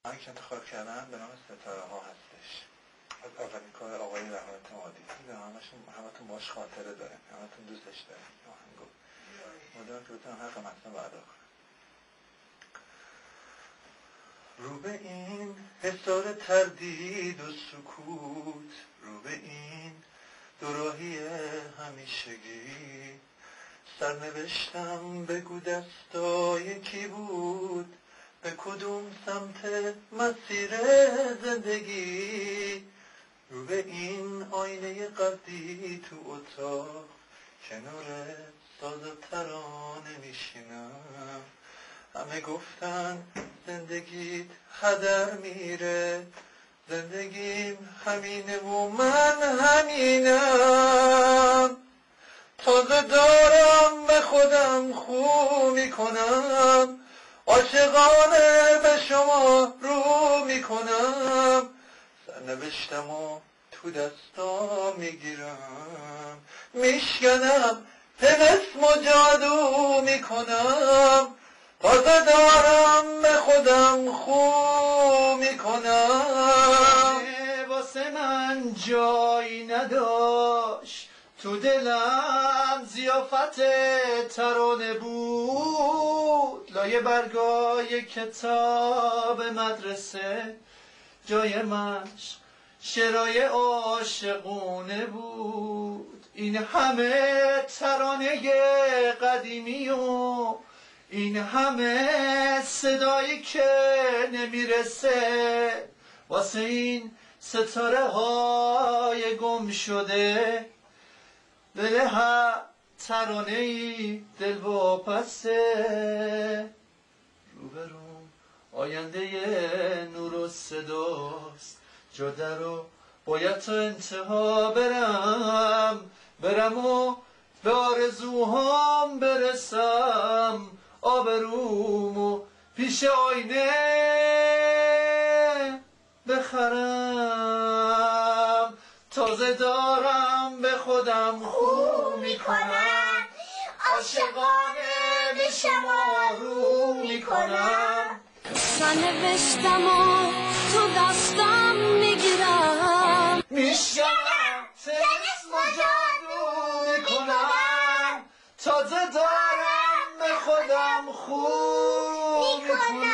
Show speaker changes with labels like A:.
A: من که انتخاب کردم به نام ستاره ها هستش. از اولین کار آقای رحمت عادی همتون باش خاطره داریم، همتون دوستش داریم. آهنگو مدام که بتونم حق متن رو ادا کنم. رو به این حصار تردید و سکوت، رو به این دوراهی همیشگی، سرنوشتم بگو دستای کی بود، به کدوم سمت مسیر زندگی. رو به این آینه قدی تو اتاق، کنار ساز و ترانه میشینم. همه گفتن زندگیت هدر میره، زندگیم همینه و من همینم. تازه دارم به خودم خو میکنم، عاشقانه به شما رو میکنم. سرنوشتم و تو دستا میگیرم، میشکنم طلسم و جادو میکنم. تازه دارم به خودم خو میکنم.
B: واسه من جایی نداشت، تو دلم زیافت ترانه بود. لایه برگای کتاب مدرسه، جای مشق شعرهای عاشقونه بود. این همه ترانه قدیمی و این همه صدایی که نمیرسه، واسه این ستاره های گم شده. دل هر ترانه ای دل واپسه، روبروم آینده نور و صداست. جاده رو باید تا انتها برم و به آرزوهام برسم. آبرومو پیش آینه بخرم. تازه دارم به خودم خو میکنم، عاشقانه به شما رو میکنم.
C: سرنوشتم و تو دستم میگیرم،
B: میشکنم طلسم و جادو میکنم. تازه دارم به خودم خو میکنم.